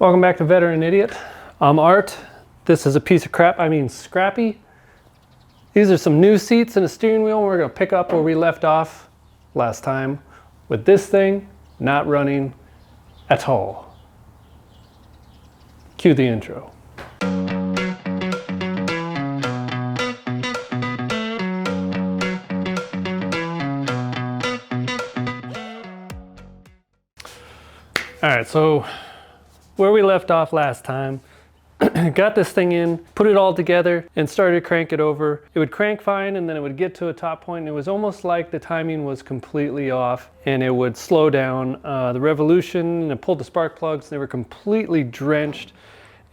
Welcome back to Veteran Idiot. I'm Art. This is a piece of crap, I mean scrappy. These are some new seats and a steering wheel. We're gonna pick up where we left off last time with this thing not running at all. Cue the intro. All right, so where we left off last time, got this thing in, put it all together, and started to crank it over. It would crank fine, and then it would get to a top point, and it was almost like the timing was completely off, and it would slow down the revolution, and it pulled the spark plugs, and they were completely drenched.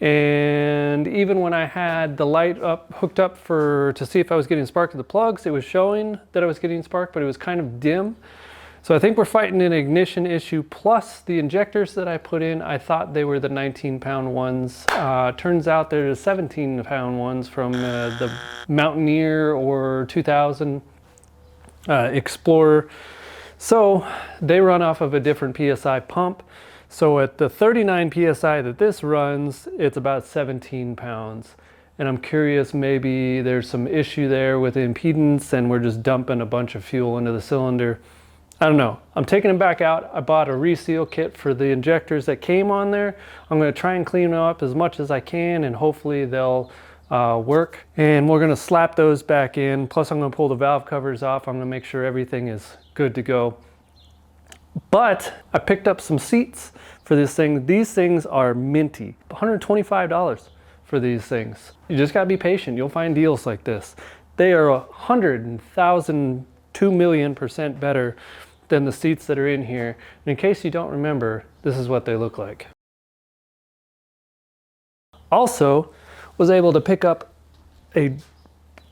And even when I had the light hooked up to see if I was getting spark to the plugs, it was showing that I was getting spark, but it was kind of dim. So I think we're fighting an ignition issue, plus the injectors that I put in, I thought they were the 19-pound ones. Turns out they're the 17-pound ones from the Mountaineer or 2000 Explorer. So they run off of a different PSI pump. So at the 39 PSI that this runs, it's about 17 pounds. And I'm curious, maybe there's some issue there with impedance and we're just dumping a bunch of fuel into the cylinder. I don't know. I'm taking them back out. I bought a reseal kit for the injectors that came on there. I'm going to try and clean them up as much as I can, and hopefully they'll work. And we're going to slap those back in. Plus I'm going to pull the valve covers off. I'm going to make sure everything is good to go. But I picked up some seats for this thing. These things are minty. $125 for these things. You just got to be patient. You'll find deals like this. They are 100,000, 2,000,000% better than the seats that are in here. And in case you don't remember, this is what they look like. Also, was able to pick up a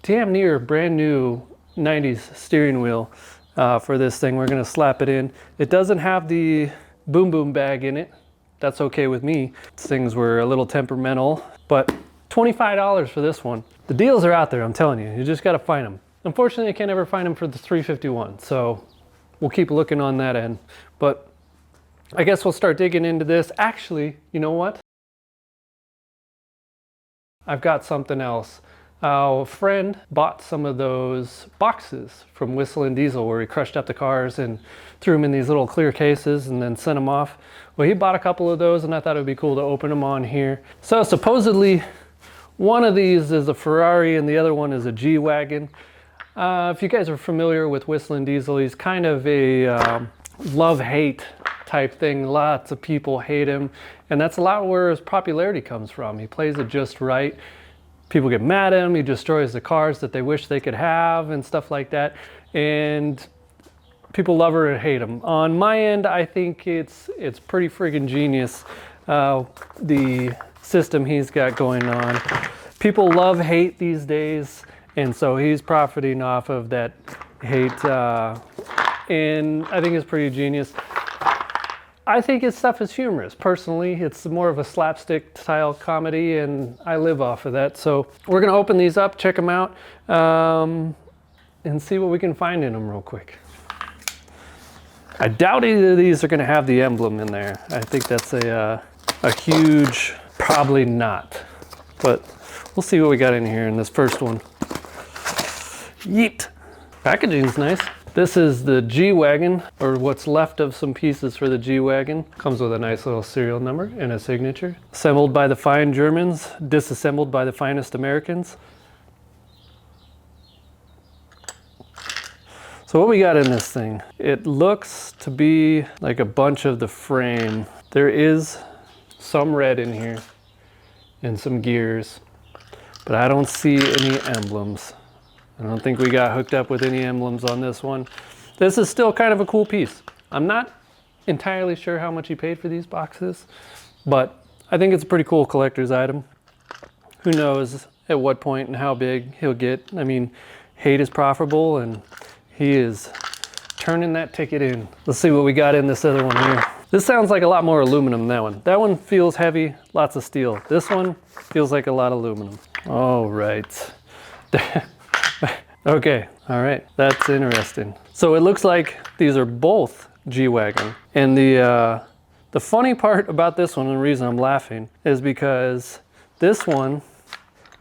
damn near brand new 90s steering wheel for this thing. We're gonna slap it in. It doesn't have the boom boom bag in it. That's okay with me. These things were a little temperamental, but $25 for this one. The deals are out there, I'm telling you. You just gotta find them. Unfortunately, I can't ever find them for the 351, so we'll keep looking on that end. But I guess we'll start digging into this. Actually, you know what? I've got something else. A friend bought some of those boxes from WhistlinDiesel where he crushed up the cars and threw them in these little clear cases and then sent them off. Well, he bought a couple of those and I thought it would be cool to open them on here. So supposedly one of these is a Ferrari and the other one is a G-Wagon. If you guys are familiar with WhistlinDiesel, he's kind of a love-hate type thing. Lots of people hate him, and that's a lot where his popularity comes from. He plays it just right. People get mad at him. He destroys the cars that they wish they could have and stuff like that, and people love or hate him. On my end, I think it's pretty friggin' genius, the system he's got going on. People love-hate these days. And so he's profiting off of that hate, and I think it's pretty genius. I think his stuff is humorous. Personally, it's more of a slapstick style comedy, and I live off of that. So we're gonna open these up, check them out, and see what we can find in them real quick. I doubt either of these are gonna have the emblem in there. I think that's a huge, probably not. But we'll see what we got in here in this first one. Yeet! Packaging's nice. This is the G-Wagon, or what's left of some pieces for the G-Wagon. Comes with a nice little serial number and a signature. Assembled by the fine Germans, disassembled by the finest Americans. So what we got in this thing? It looks to be like a bunch of the frame. There is some red in here and some gears, but I don't see any emblems. I don't think we got hooked up with any emblems on this one. This is still kind of a cool piece. I'm not entirely sure how much he paid for these boxes, but I think it's a pretty cool collector's item. Who knows at what point and how big he'll get. I mean, hate is profitable and he is turning that ticket in. Let's see what we got in this other one here. This sounds like a lot more aluminum than that one. That one feels heavy, lots of steel. This one feels like a lot of aluminum. All right. Okay, all right, that's interesting. So it looks like these are both G-Wagon, and the The funny part about this one, and the reason I'm laughing, is because this one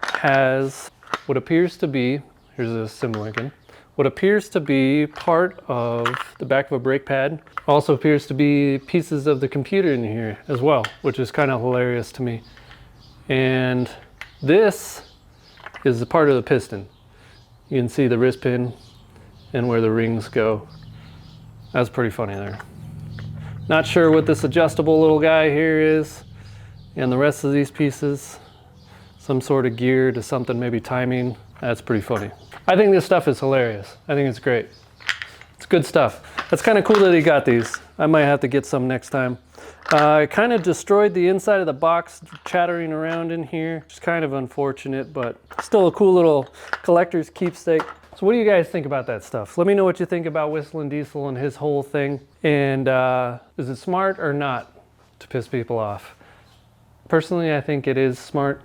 has what appears to be, here's a symbol again, what appears to be part of the back of a brake pad. Also appears to be pieces of the computer in here as well, which is kind of hilarious to me. And this is the part of the piston. You can see the wrist pin and where the rings go. That's pretty funny there. Not sure what this adjustable little guy here is, and the rest of these pieces, some sort of gear to something, maybe timing. That's pretty funny. I think this stuff is hilarious. I think it's great. It's good stuff. That's kind of cool that he got these. I might have to get some next time. I kind of destroyed the inside of the box chattering around in here. It's kind of unfortunate, but still a cool little collector's keepsake. So what do you guys think about that stuff? Let me know what you think about WhistlinDiesel and his whole thing. And is it smart or not to piss people off? Personally, I think it is smart.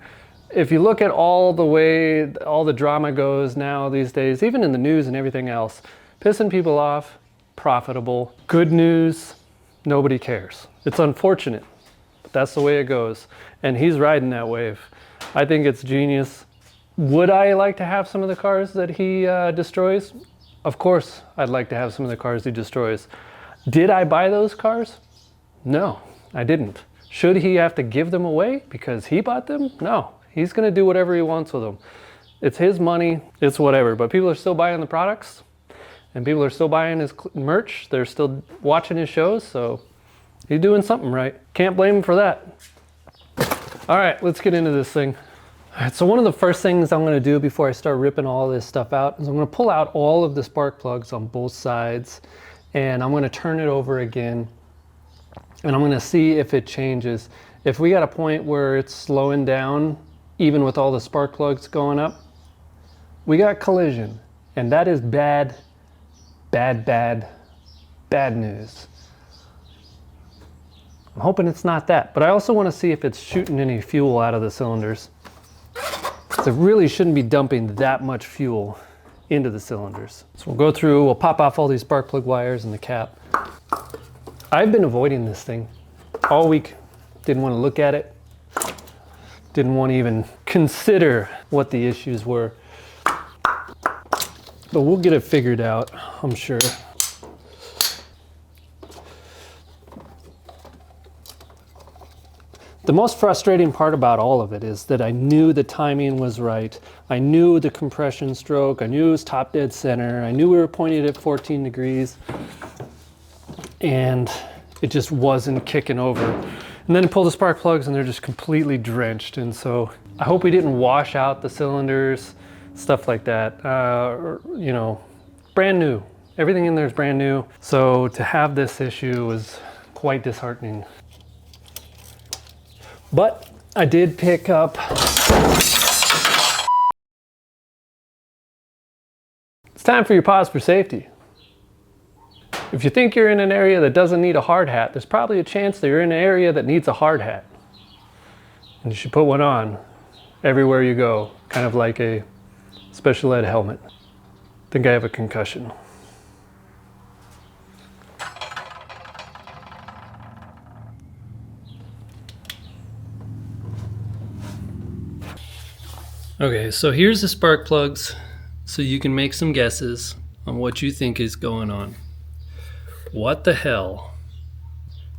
If you look at all the way all the drama goes now these days, even in the news and everything else, pissing people off, profitable. Good news, nobody cares. It's unfortunate, but that's the way it goes. And he's riding that wave. I think it's genius. Would I like to have some of the cars that he destroys? Of course, I'd like to have some of the cars he destroys. Did I buy those cars? No, I didn't. Should he have to give them away because he bought them? No, he's gonna do whatever he wants with them. It's his money, it's whatever, but people are still buying the products and people are still buying his merch. They're still watching his shows, so he's doing something right. Can't blame him for that. All right, let's get into this thing. All right, so one of the first things I'm gonna do before I start ripping all this stuff out is I'm gonna pull out all of the spark plugs on both sides, and I'm gonna turn it over again, and I'm gonna see if it changes. If we got a point where it's slowing down, even with all the spark plugs going up, we got collision, and that is bad, bad, bad, bad news. I'm hoping it's not that, but I also wanna see if it's shooting any fuel out of the cylinders. So it really shouldn't be dumping that much fuel into the cylinders. So we'll go through, we'll pop off all these spark plug wires and the cap. I've been avoiding this thing all week. Didn't want to look at it. Didn't want to even consider what the issues were. But we'll get it figured out, I'm sure. The most frustrating part about all of it is that I knew the timing was right. I knew the compression stroke. I knew it was top dead center. I knew we were pointed at 14 degrees. And it just wasn't kicking over. And then I pull the spark plugs and they're just completely drenched. And so I hope we didn't wash out the cylinders, stuff like that. You know, brand new. Everything in there is brand new. So to have this issue was quite disheartening. But I did pick up, it's time for your pause for safety. If you think you're in an area that doesn't need a hard hat, there's probably a chance that you're in an area that needs a hard hat. And you should put one on everywhere you go, kind of like a special ed helmet. I think I have a concussion. Okay, so here's the spark plugs, so you can make some guesses on what you think is going on. What the hell?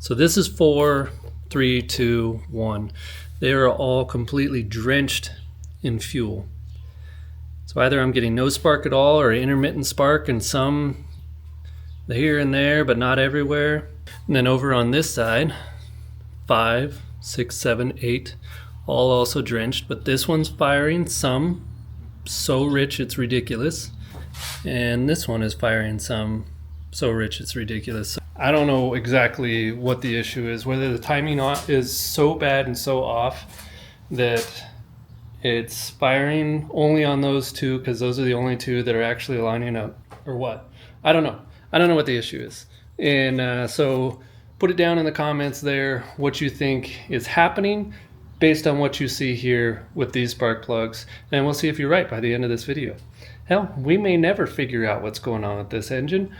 So this is 4, 3, 2, 1. They are all completely drenched in fuel. So either I'm getting no spark at all or intermittent spark and some here and there, but not everywhere. And then over on this side, 5, 6, 7, 8. All also drenched, but this one's firing some so rich it's ridiculous, and this one is firing some so rich it's ridiculous. I don't know exactly what the issue is, whether the timing is so bad and so off that it's firing only on those two because those are the only two that are actually lining up, or what. I don't know what the issue is. And so put it down in the comments there what you think is happening based on what you see here with these spark plugs, and we'll see if you're right by the end of this video. Hell, we may never figure out what's going on with this engine,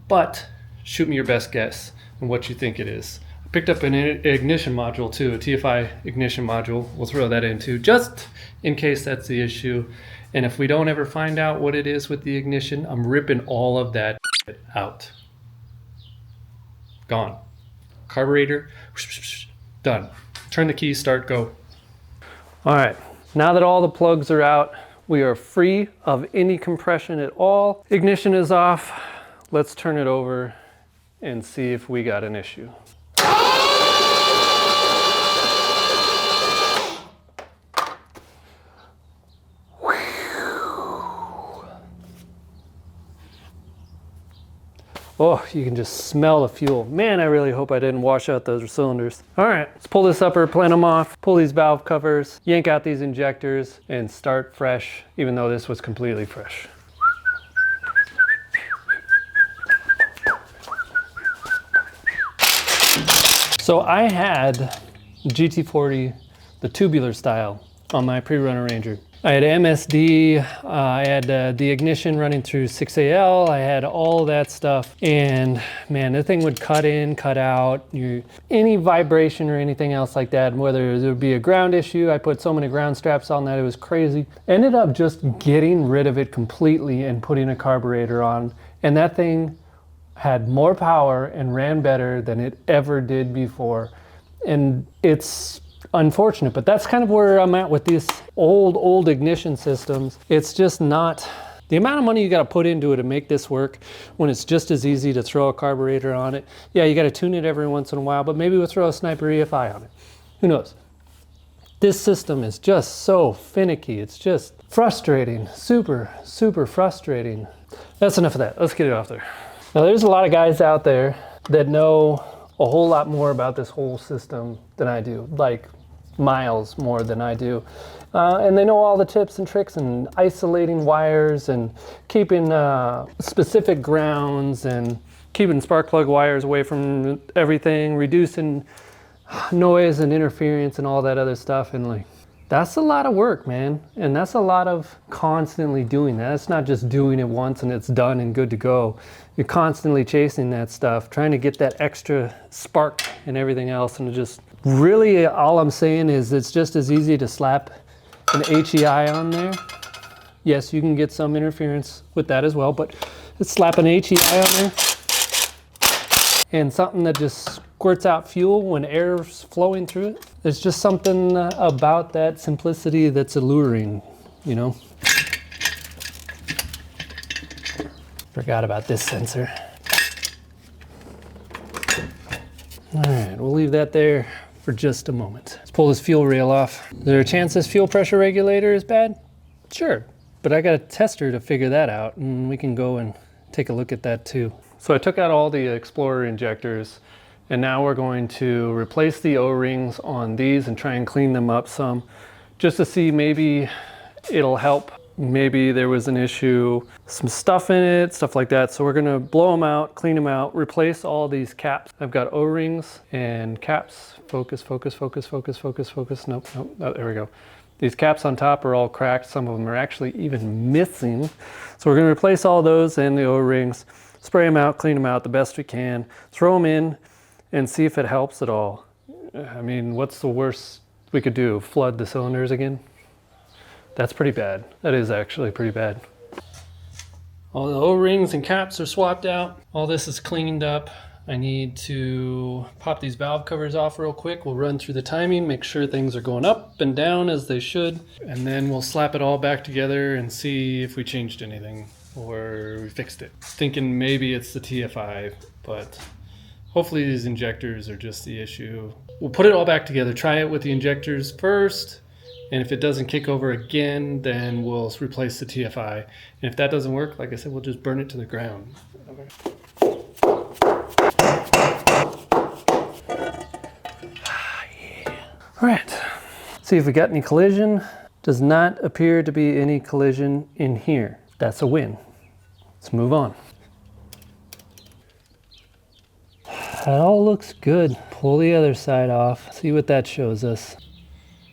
but shoot me your best guess and what you think it is. Picked up an ignition module too, a TFI ignition module. We'll throw that in too, just in case that's the issue. And if we don't ever find out what it is with the ignition, I'm ripping all of that out. Gone. Carburetor, done. Turn the key, start, go. All right, now that all the plugs are out, we are free of any compression at all. Ignition is off. Let's turn it over and see if we got an issue. Oh, you can just smell the fuel. Man, I really hope I didn't wash out those cylinders. All right, let's pull this upper, plant them off, pull these valve covers, yank out these injectors, and start fresh, even though this was completely fresh. So I had GT40, the tubular style, on my pre-runner Ranger. I had MSD, I had the ignition running through 6AL, I had all that stuff, and man, the thing would cut in, cut out, any vibration or anything else like that, whether there would be a ground issue, I put so many ground straps on that it was crazy. Ended up just getting rid of it completely and putting a carburetor on, and that thing had more power and ran better than it ever did before. And it's unfortunate, but that's kind of where I'm at with these old ignition systems. It's just not the amount of money you got to put into it to make this work when it's just as easy to throw a carburetor on it. Yeah, you got to tune it every once in a while, but maybe we'll throw a Sniper EFI on it. Who knows? This system is just so finicky. It's just frustrating, super frustrating. That's enough of that. Let's get it off there. Now, there's a lot of guys out there that know a whole lot more about this whole system than I do, like miles more than I do. And they know all the tips and tricks and isolating wires and keeping specific grounds and keeping spark plug wires away from everything, reducing noise and interference and all that other stuff. And like, that's a lot of work, man. And that's a lot of constantly doing that. It's not just doing it once and it's done and good to go. You're constantly chasing that stuff, trying to get that extra spark and everything else. And just really all I'm saying is it's just as easy to slap an HEI on there. Yes, you can get some interference with that as well, but let's slap an HEI on there and something that just squirts out fuel when air's flowing through it. There's just something about that simplicity that's alluring, you know? Forgot about this sensor. All right, we'll leave that there for just a moment. Let's pull this fuel rail off. Is there a chance this fuel pressure regulator is bad? Sure, but I got a tester to figure that out, and we can go and take a look at that too. So I took out all the Explorer injectors, and now we're going to replace the O-rings on these and try and clean them up some, just to see maybe it'll help. Maybe there was an issue, some stuff in it, stuff like that. So we're gonna blow them out, clean them out, replace all these caps. I've got O-rings and caps. Focus. Nope, there we go. These caps on top are all cracked. Some of them are actually even missing. So we're gonna replace all those and the O-rings, spray them out, clean them out the best we can, throw them in and see if it helps at all. I mean, what's the worst we could do? Flood the cylinders again? That's pretty bad. That is actually pretty bad. All the O-rings and caps are swapped out. All this is cleaned up. I need to pop these valve covers off real quick. We'll run through the timing, make sure things are going up and down as they should, and then we'll slap it all back together and see if we changed anything or we fixed it. Thinking maybe it's the TFI, but hopefully these injectors are just the issue. We'll put it all back together, try it with the injectors first, and if it doesn't kick over again, then we'll replace the TFI. And if that doesn't work, like I said, we'll just burn it to the ground. Okay. Yeah. All right, see if we got any collision. Does not appear to be any collision in here. That's a win. Let's move on. That all looks good. Pull the other side off, see what that shows us.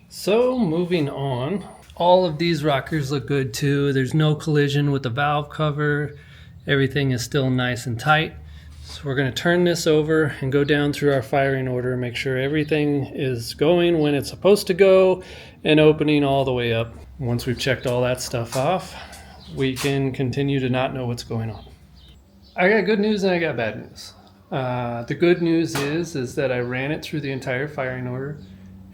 So moving on, all of these rockers look good too. There's no collision with the valve cover. Everything is still nice and tight. So we're going to turn this over and go down through our firing order, make sure everything is going when it's supposed to go and opening all the way up. Once we've checked all that stuff off, we can continue to not know what's going on. I got good news and I got bad news. The good news is that I ran it through the entire firing order.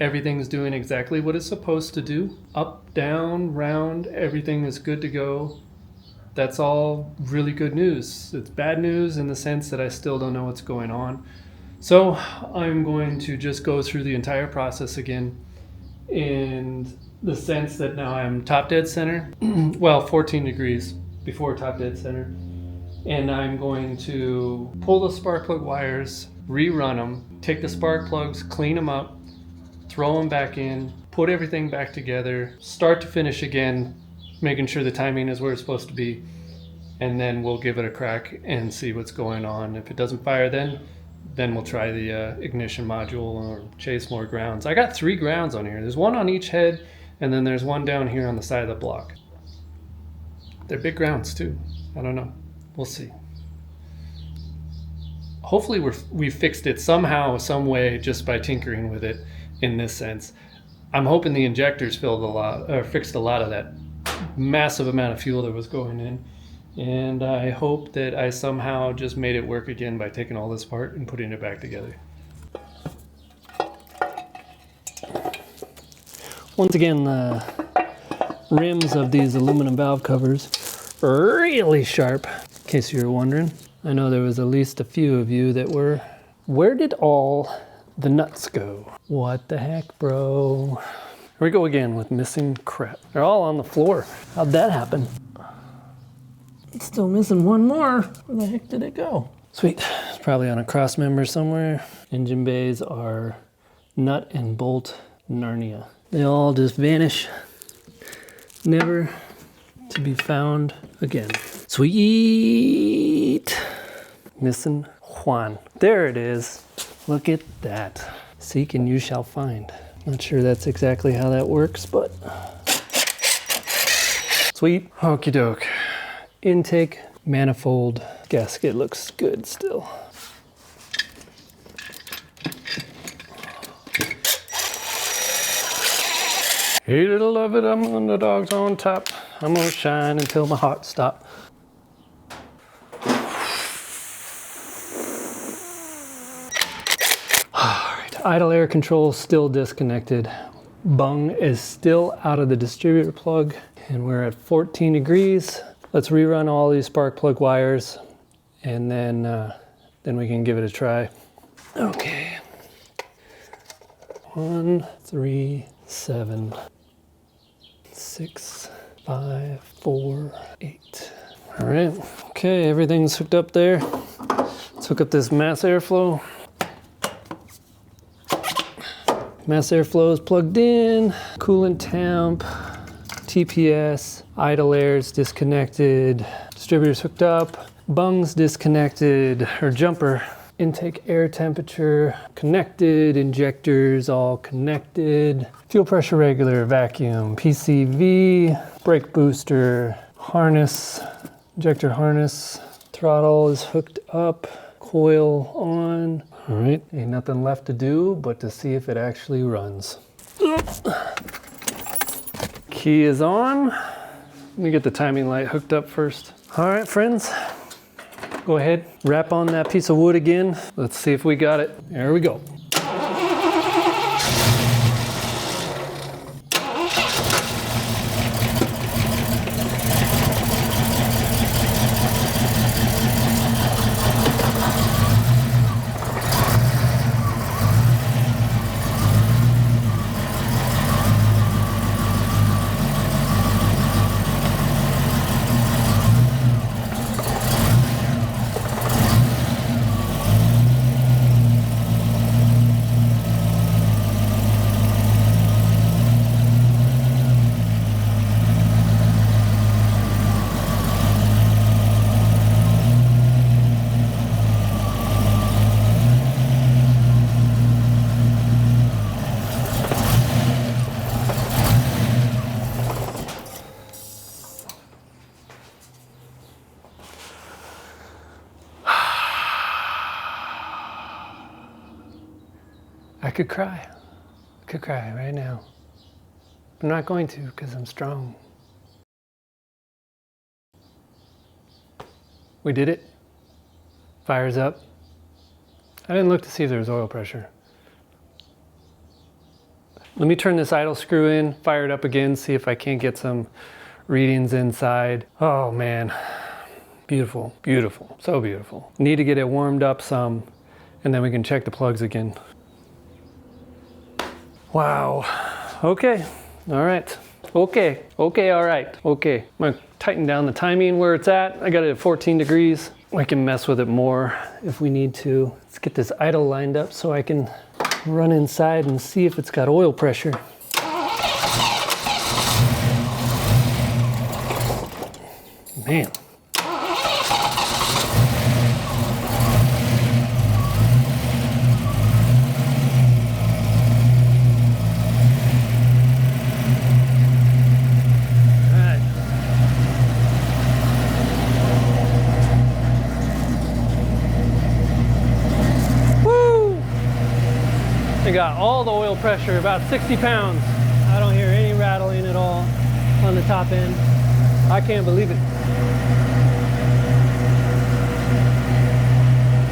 Everything's doing exactly what it's supposed to do. Up, down, round, everything is good to go. That's all really good news. It's bad news in the sense that I still don't know what's going on. So I'm going to just go through the entire process again in the sense that now I'm top dead center, well, 14 degrees before top dead center. And I'm going to pull the spark plug wires, rerun them, take the spark plugs, clean them up, throw them back in, put everything back together, start to finish again, making sure the timing is where it's supposed to be, and then we'll give it a crack and see what's going on. If it doesn't fire then we'll try the ignition module or chase more grounds. I got 3 grounds on here. There's one on each head, and then there's one down here on the side of the block. They're big grounds too. I don't know. We'll see. Hopefully we fixed it somehow, some way, just by tinkering with it in this sense. I'm hoping the injectors fixed a lot of that massive amount of fuel that was going in. And I hope that I somehow just made it work again by taking all this apart and putting it back together. Once again, the rims of these aluminum valve covers are really sharp, in case you were wondering. I know there was at least a few of you that were, where did all the nuts go? What the heck, bro? Here we go again with missing crap. They're all on the floor. How'd that happen? It's still missing one more. Where the heck did it go? Sweet. It's probably on a cross member somewhere. Engine bays are nut and bolt Narnia. They all just vanish, never to be found again. Sweet. Missing Juan. There it is. Look at that. Seek and you shall find. Not sure that's exactly how that works, but sweet. Okie doke. Intake manifold gasket looks good still. Hey little love it, I'm on the dogs on top. I'm gonna shine until my heart stops. Alright, idle air control still disconnected. Bung is still out of the distributor plug, and we're at 14 degrees. Let's rerun all these spark plug wires, and then we can give it a try. Okay. 1, 3, 7, 6, 5, 4, 8. All right. Okay, everything's hooked up there. Let's hook up this mass airflow. Mass airflow is plugged in. Coolant temp. TPS, idle air is disconnected, distributors hooked up, bungs disconnected, or jumper, intake air temperature connected, injectors all connected, fuel pressure regulator, vacuum, PCV, brake booster, harness, injector harness, throttle is hooked up, coil on. All right, ain't nothing left to do but to see if it actually runs. Key is on. Let me get the timing light hooked up first. All right, friends, go ahead, wrap on that piece of wood again. Let's see if we got it. There we go. could cry. I could cry right now. I'm not going to because I'm strong. We did it. Fire's up. I didn't look to see if there was oil pressure. Let me turn this idle screw in, fire it up again, see if I can't get some readings inside. Oh man, beautiful, beautiful, so beautiful. Need to get it warmed up some, and then we can check the plugs again. Wow, okay, all right. Okay, all right, okay. I'm gonna tighten down the timing where it's at. I got it at 14 degrees. I can mess with it more if we need to. Let's get this idle lined up so I can run inside and see if it's got oil pressure. Man. Got all the oil pressure, about 60 pounds. I don't hear any rattling at all on the top end. I can't believe it.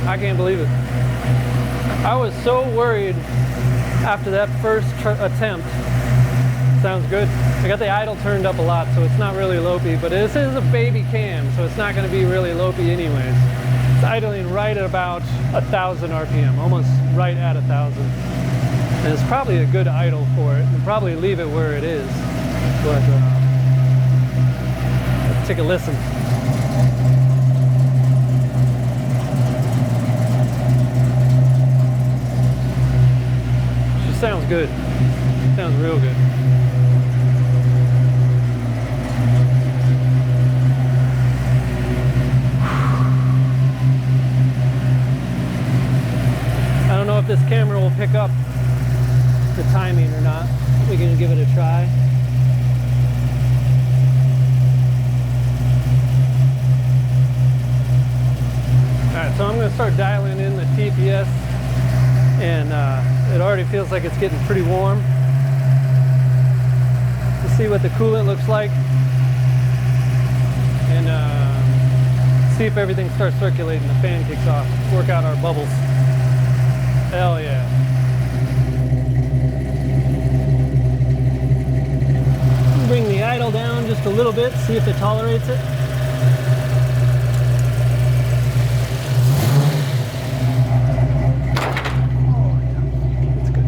I can't believe it. I was so worried after that first attempt. Sounds good. I got the idle turned up a lot, so it's not really lopey, but this is a baby cam, so it's not going to be really lopey anyways. It's idling right at about 1,000 RPM, almost right at 1,000. And it's probably a good idle for it, and probably leave it where it is. But let's take a listen. She sounds good. Sounds real good. I don't know if this camera will pick up the timing or not. We're gonna give it a try. Alright, so I'm gonna start dialing in the TPS, and it already feels like it's getting pretty warm. Let's see what the coolant looks like, and see if everything starts circulating, the fan kicks off, work out our bubbles. Hell yeah. Bring the idle down just a little bit, see if it tolerates it. Oh yeah, that's good.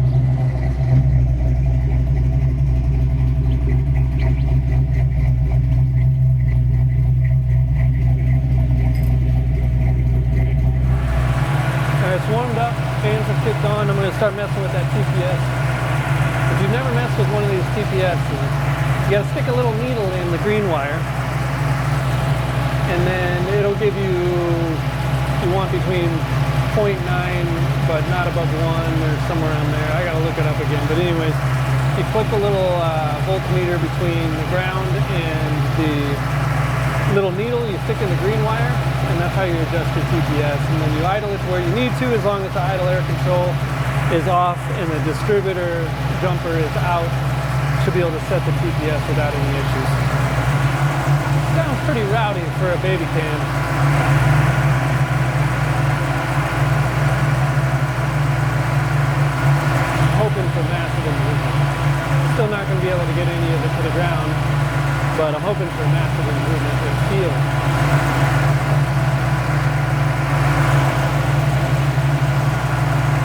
Alright, it's warmed up, fans have kicked on. I'm going to start messing with that TPS. If you've never messed with one of these TPSs, you gotta stick a little needle in the green wire, and then it'll give you want between 0.9 but not above 1 or somewhere around there. I gotta look it up again, but anyways, you clip a little voltmeter between the ground and the little needle you stick in the green wire, and that's how you adjust your TPS. And then you idle it to where you need to, as long as the idle air control is off and the distributor jumper is out, to be able to set the TPS without any issues. Sounds pretty rowdy for a baby cam. I'm hoping for massive improvement. Still not going to be able to get any of it to the ground, but I'm hoping for massive improvement in feel.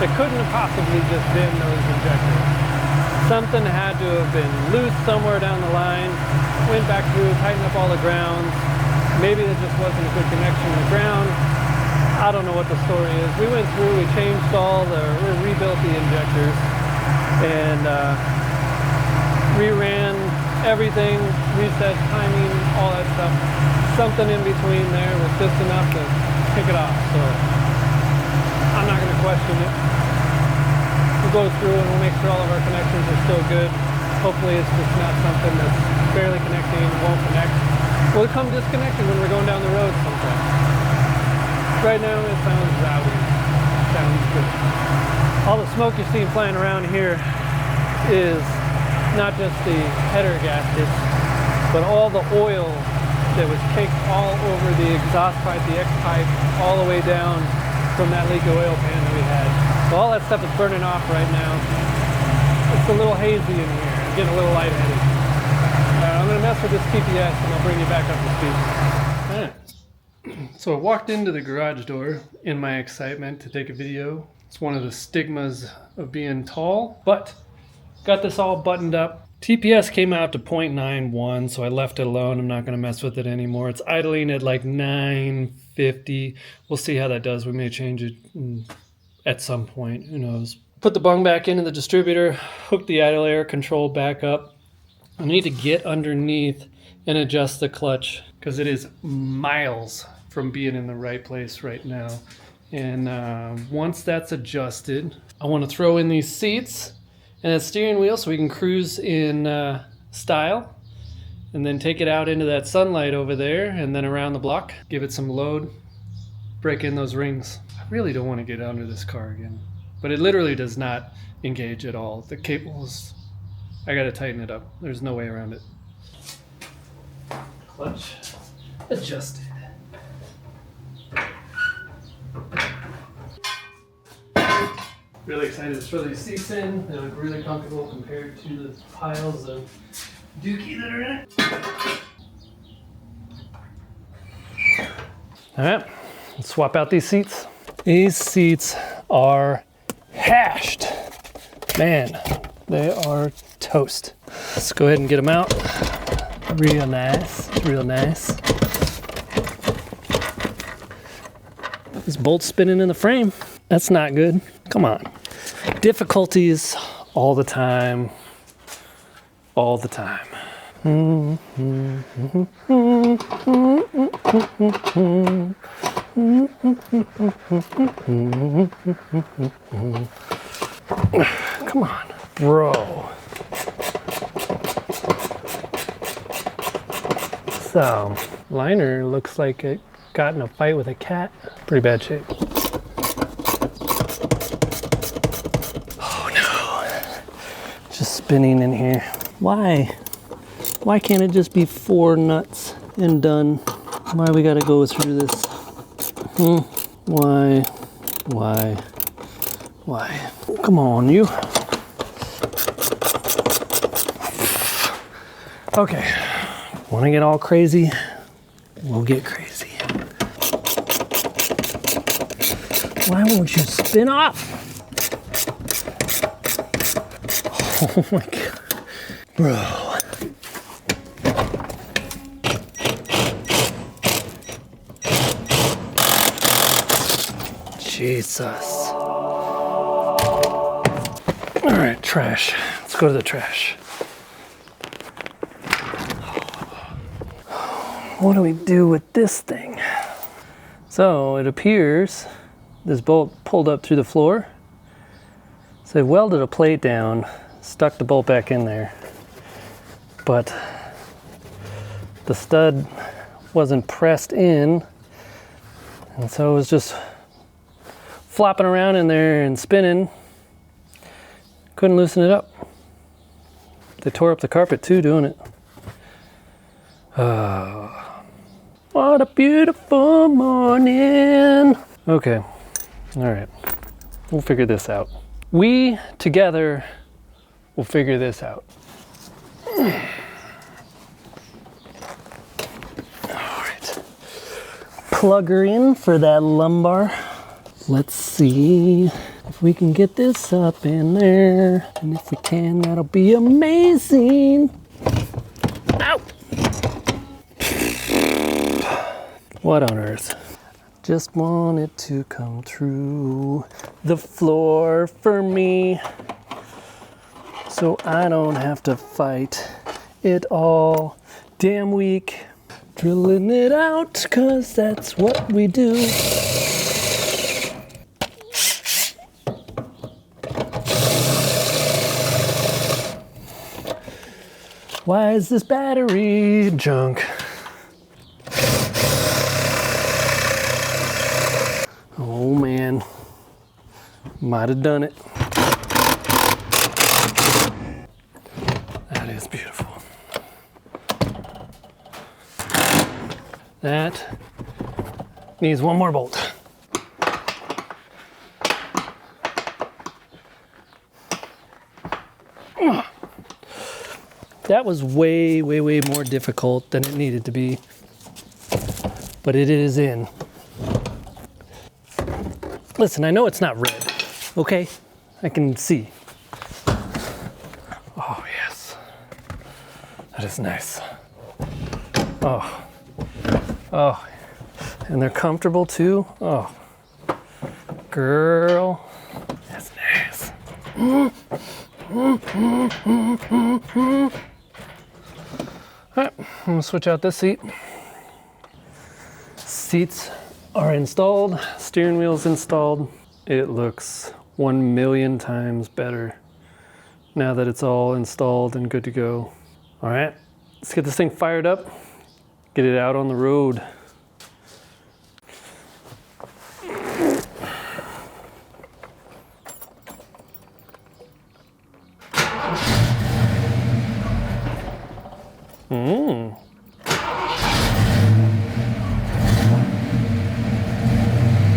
It couldn't have possibly just been those injectors. Something had to have been loose somewhere down the line, went back through, tightened up all the grounds. Maybe there just wasn't a good connection to the ground. I don't know what the story is. We went through, we changed we rebuilt the injectors, and reran everything, reset timing, all that stuff. Something in between there was just enough to kick it off. So I'm not going to question it. We'll go through and we'll make sure all of our connections are still good. Hopefully it's just not something that's barely connecting, won't connect. Will it come disconnected when we're going down the road sometime? Right now it sounds rowdy. sounds good. All the smoke you're seeing flying around here is not just the header gaskets, but all the oil that was caked all over the exhaust pipe, the X pipe, all the way down from that leak of oil pan that we had. So all that stuff is burning off right now. It's a little hazy in here. I'm getting a little lightheaded. I'm gonna mess with this TPS and I'll bring you back up to speed. All right. So I walked into the garage door in my excitement to take a video. It's one of the stigmas of being tall, but got this all buttoned up. TPS came out to 0.91, so I left it alone. I'm not gonna mess with it anymore. It's idling at like 950. We'll see how that does. We may change it at some point, who knows. Put the bung back into the distributor, hook the idle air control back up. I need to get underneath and adjust the clutch because it is miles from being in the right place right now. And once that's adjusted, I want to throw in these seats and a steering wheel so we can cruise in style, and then take it out into that sunlight over there and then around the block, give it some load, break in those rings. I really don't want to get under this car again, but it literally does not engage at all. The cables, I got to tighten it up. There's no way around it. Clutch adjusted. Really excited to throw these seats in. They look really comfortable compared to the piles of dookie that are in it. All right, let's swap out these seats. These seats are hashed. Man, they are toast. Let's go ahead and get them out. Real nice, real nice. This bolt's spinning in the frame. That's not good. Come on. Difficulties all the time. All the time. Come on, bro. So, liner looks like it got in a fight with a cat. Pretty bad shape. Oh no. Just spinning in here. Why? Why can't it just be 4 nuts and done? Why we gotta go through this? Why? Why? Come on, you. Okay. Want to get all crazy? We'll get crazy. Why won't you spin off? Oh my God. Bro. Jesus. All right, trash. Let's go to the trash. What do we do with this thing? So it appears this bolt pulled up through the floor. So they welded a plate down, stuck the bolt back in there, but the stud wasn't pressed in, and so it was just flopping around in there and spinning. Couldn't loosen it up. They tore up the carpet too doing it. What a beautiful morning. Okay, all right, we'll figure this out. We together will figure this out. All right, plug her in for that lumbar. Let's see if we can get this up in there. And if we can, that'll be amazing. Ow! What on earth? Just want it to come through the floor for me, so I don't have to fight it all damn week. Drilling it out, 'cause that's what we do. Why is this battery junk? Oh man. Might have done it. That is beautiful. That needs one more bolt. That was way, way, way more difficult than it needed to be, but it is in. Listen, I know it's not red, okay? I can see. Oh, yes. That is nice. Oh. Oh. And they're comfortable too. Oh. Girl. That's nice. Alright, I'm gonna switch out this seat. Seats are installed, steering wheel's installed. It looks 1,000,000 times better now that it's all installed and good to go. Alright, let's get this thing fired up, get it out on the road.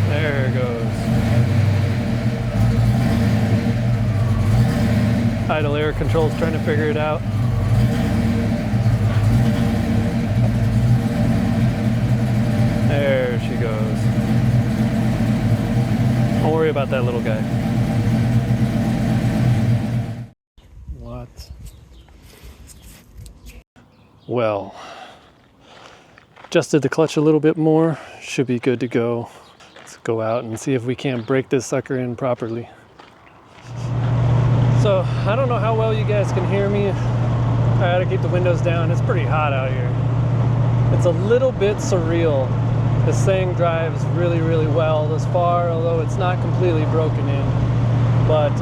There it goes. Idle air control's trying to figure it out. There she goes. Don't worry about that little guy. What? Well, adjusted the clutch a little bit more, should be good to go. Let's go out and see if we can't break this sucker in properly. So, I don't know how well you guys can hear me. I gotta keep the windows down, it's pretty hot out here. It's a little bit surreal. This thing drives really, really well this far, although it's not completely broken in. But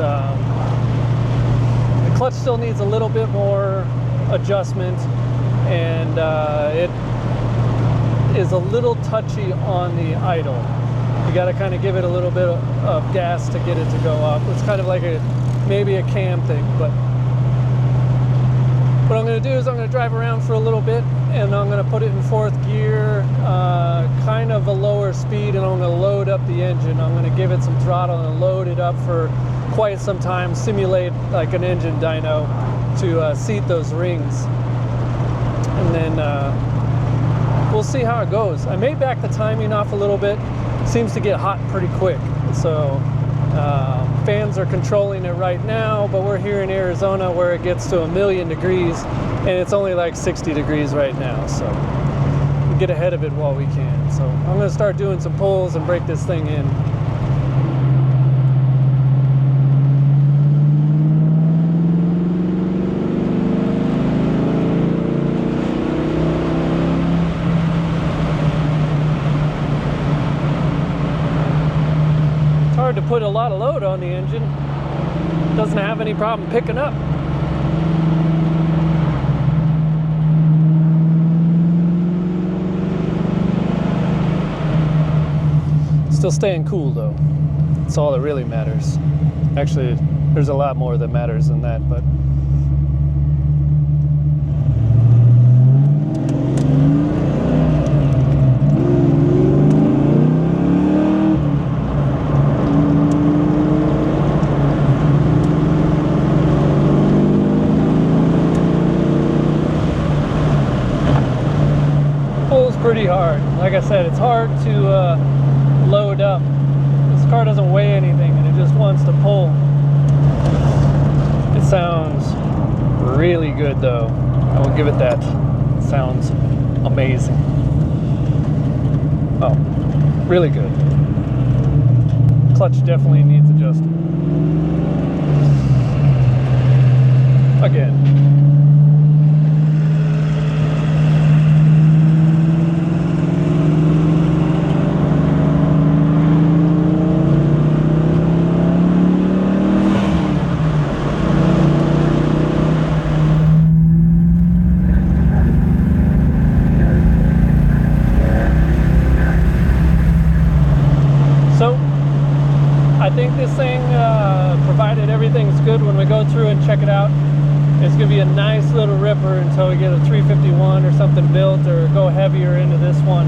the clutch still needs a little bit more adjustment, and it is a little touchy on the idle. You got to kind of give it a little bit of gas to get it to go up. It's kind of like maybe a cam thing, but what I'm going to do is I'm going to drive around for a little bit, and I'm going to put it in 4th gear, kind of a lower speed, and I'm going to load up the engine. I'm going to give it some throttle and load it up for quite some time, simulate like an engine dyno to seat those rings. And then we'll see how it goes. I may back the timing off a little bit. Seems to get hot pretty quick. So fans are controlling it right now, but we're here in Arizona where it gets to 1,000,000 degrees, and it's only like 60 degrees right now. So we'll get ahead of it while we can. So I'm going to start doing some pulls and break this thing in. To put a lot of load on the engine. Doesn't have any problem picking up. Still staying cool though. That's all that really matters. Actually, there's a lot more that matters than that, but pretty hard. Like I said, it's hard to load up. This car doesn't weigh anything, and it just wants to pull. It sounds really good though. I will give it that. It sounds amazing. Oh, really good. Clutch definitely needs adjusting. Again. I think this thing it's gonna be a nice little ripper until we get a 351 or something built, or go heavier into this one.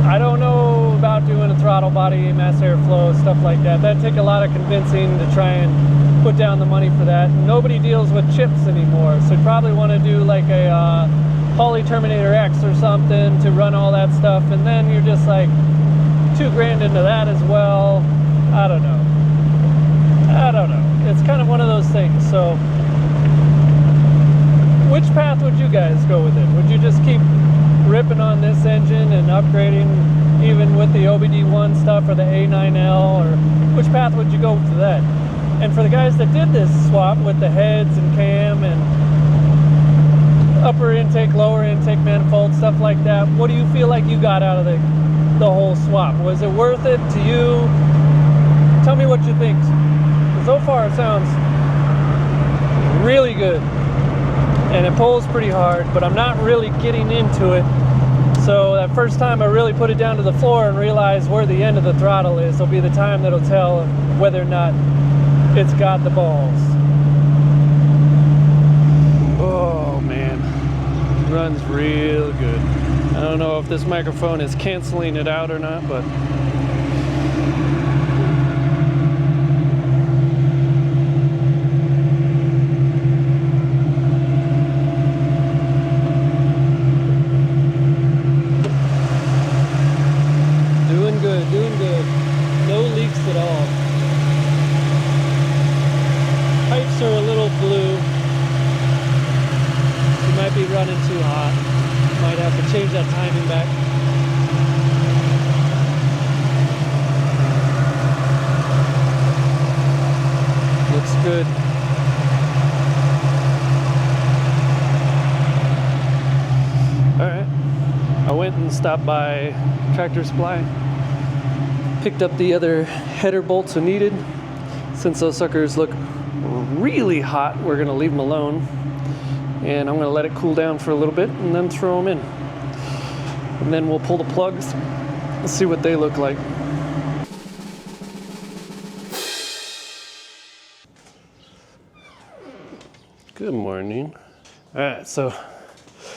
I don't know about doing a throttle body, mass airflow, stuff like that. That'd take a lot of convincing to try and put down the money for that. Nobody deals with chips anymore, so you'd probably want to do like a Holley Terminator X or something to run all that stuff, and then you're just like $2,000 into that as well. I don't know. It's kind of one of those things. So which path would you guys go with it? Would you just keep ripping on this engine and upgrading even with the OBD1 stuff or the A9L, or which path would you go for that? And for the guys that did this swap with the heads and cam and upper intake, lower intake manifold, stuff like that, what do you feel like you got out of the whole swap? Was it worth it to you? Tell me what you think. So far it sounds really good, and it pulls pretty hard, but I'm not really getting into it. So that first time I really put it down to the floor and realize where the end of the throttle is will be the time that'll tell whether or not it's got the balls. Oh man, it runs real good. I don't know if this microphone is canceling it out or not, but doing good. No leaks at all. Pipes are a little blue. You might be running too hot. Might have to change that timing back. Looks good. Alright. I went and stopped by Tractor Supply. Picked up the other header bolts when needed. Since those suckers look really hot, we're gonna leave them alone. And I'm gonna let it cool down for a little bit and then throw them in. And then we'll pull the plugs and see what they look like. Good morning. All right, so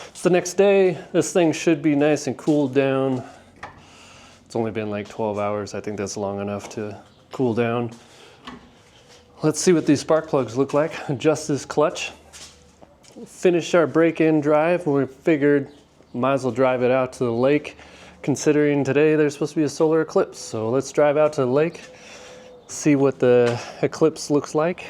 it's the next day. This thing should be nice and cooled down. It's only been like 12 hours. I think that's long enough to cool down. Let's see what these spark plugs look like. Adjust this clutch. Finish our break-in drive. We figured might as well drive it out to the lake, considering today there's supposed to be a solar eclipse. So let's drive out to the lake, see what the eclipse looks like,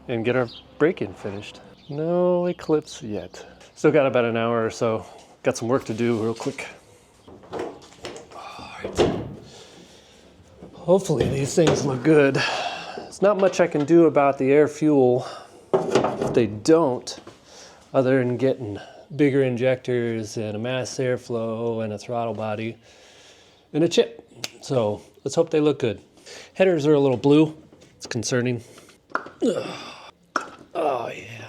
and get our break-in finished. No eclipse yet. Still got about an hour or so. Got some work to do real quick. Hopefully these things look good. There's not much I can do about the air fuel if they don't, other than getting bigger injectors and a mass airflow and a throttle body and a chip. So let's hope they look good. Headers are a little blue. It's concerning. Oh yeah.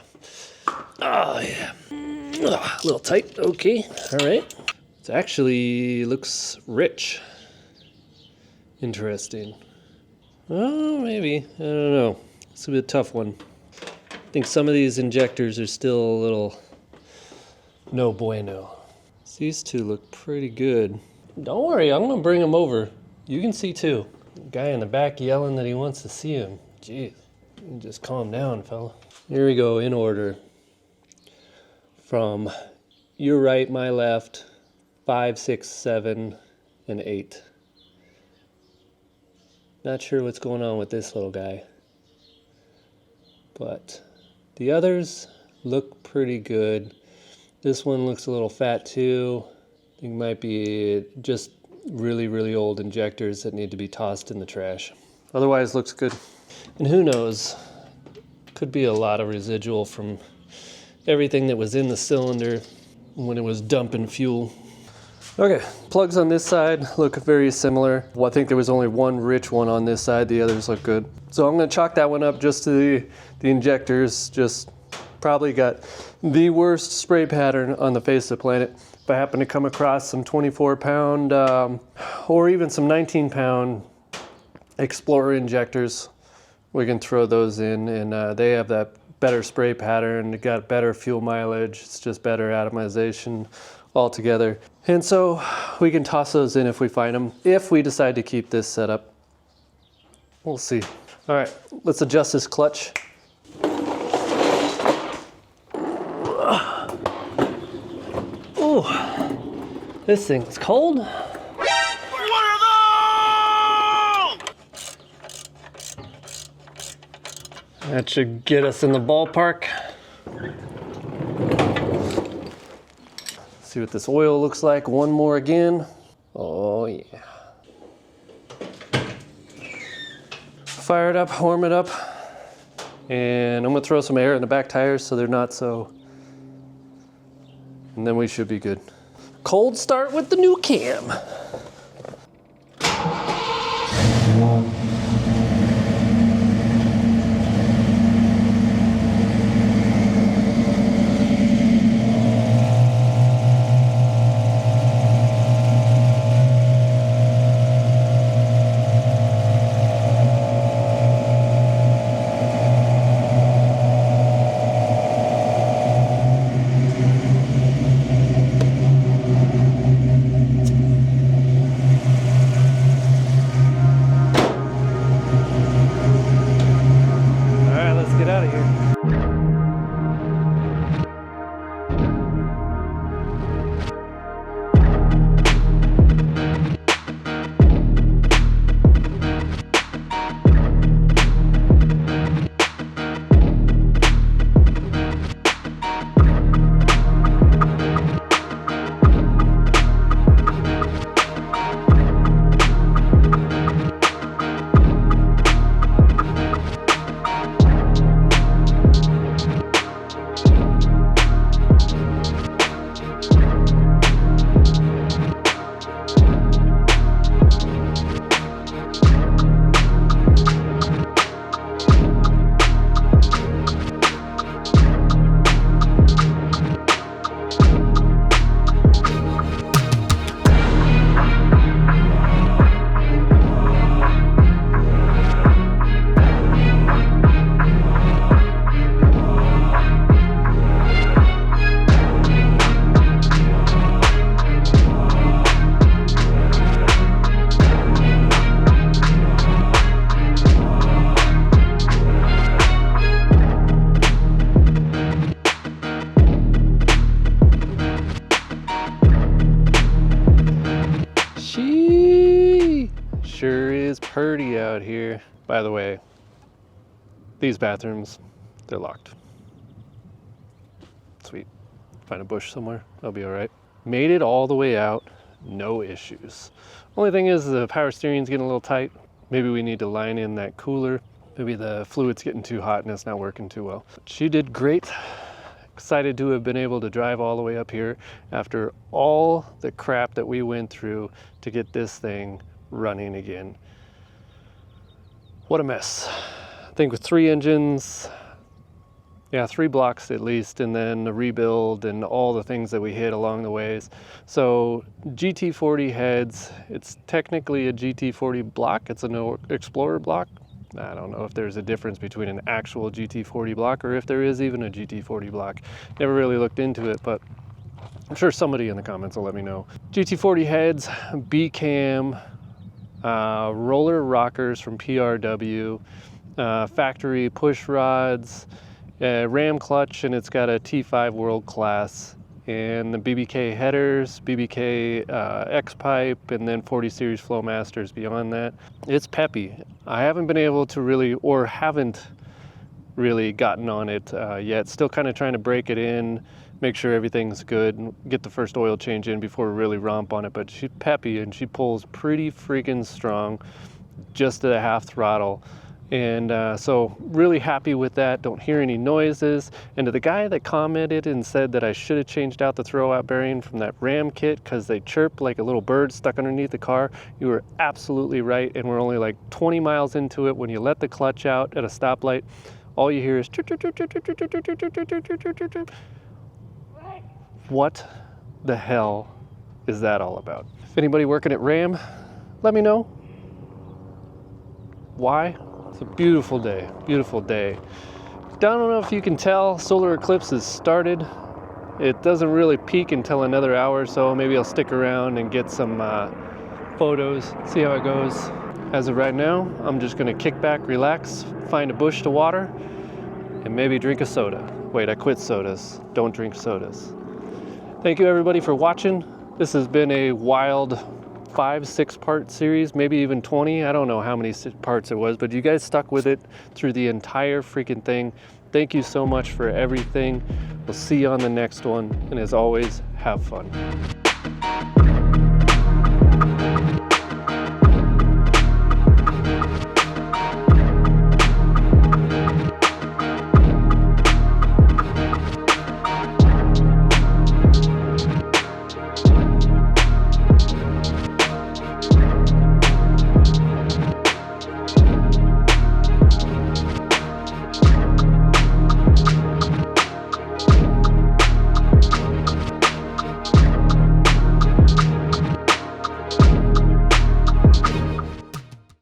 Oh yeah. A little tight. Okay. All right. It actually looks rich. Interesting. Oh, maybe. I don't know. It's a bit tough one. I think some of these injectors are still a little no bueno. These two look pretty good. Don't worry, I'm gonna bring them over. You can see too. The guy in the back yelling that he wants to see him. Jeez, just calm down, fella. Here we go, in order. From your right, my left, 5, 6, 7, and 8. Not sure what's going on with this little guy, but the others look pretty good. This one looks a little fat too. I think it might be just really, really old injectors that need to be tossed in the trash. Otherwise, looks good. And who knows, could be a lot of residual from everything that was in the cylinder when it was dumping fuel. Okay, plugs on this side look very similar. Well, I think there was only one rich one on this side. The others look good. So I'm going to chalk that one up just to the injectors. Just probably got the worst spray pattern on the face of the planet. If I happen to come across some 24-pound or even some 19-pound Explorer injectors, we can throw those in, and they have that better spray pattern, it got better fuel mileage, it's just better atomization altogether. And so we can toss those in if we find them, if we decide to keep this setup. We'll see. All right, let's adjust this clutch. Oh, this thing's cold. That should get us in the ballpark. See what this oil looks like. One more again. Oh yeah. Fire it up, warm it up. And I'm gonna throw some air in the back tires so they're not so, and then we should be good. Cold start with the new cam. Sure is purty out here. By the way, these bathrooms, they're locked. Sweet. Find a bush somewhere, I'll be all right. Made it all the way out, no issues. Only thing is the power steering's getting a little tight. Maybe we need to line in that cooler. Maybe the fluid's getting too hot and it's not working too well. But she did great. Excited to have been able to drive all the way up here after all the crap that we went through to get this thing running again. What a mess. I think with 3 engines, yeah, 3 blocks at least, and then the rebuild and all the things that we hit along the ways. So GT40 heads, it's technically a GT40 block. It's an Explorer block. I don't know if there's a difference between an actual GT40 block or if there is even a GT40 block. Never really looked into it, but I'm sure somebody in the comments will let me know. GT40 heads, B-cam, roller rockers from PRW, factory push rods, ram clutch, and it's got a T5 World Class, and the BBK headers, BBK X-pipe, and then 40 series Flowmasters beyond that. It's peppy. I haven't been able to really, or haven't really gotten on it yet. Still kind of trying to break it in, make sure everything's good, and get the first oil change in before we really romp on it. But she's peppy and she pulls pretty freaking strong, just at a half throttle. And so really happy with that. Don't hear any noises. And to the guy that commented and said that I should have changed out the throwout bearing from that Ram kit because they chirp like a little bird stuck underneath the car, you were absolutely right. And we're only like 20 miles into it. When you let the clutch out at a stoplight, all you hear is what the hell is that all about? If anybody working at Ram, let me know. Why? It's a beautiful day, beautiful day. I don't know if you can tell, solar eclipse has started. It doesn't really peak until another hour or so. Maybe I'll stick around and get some photos, see how it goes. As of right now, I'm just gonna kick back, relax, find a bush to water, and maybe drink a soda. Wait, I quit sodas. Don't drink sodas. Thank you everybody for watching. This has been a wild 5-6 part series, maybe even 20. I don't know how many parts it was, but you guys stuck with it through the entire freaking thing. Thank you so much for everything. We'll see you on the next one. And as always, have fun.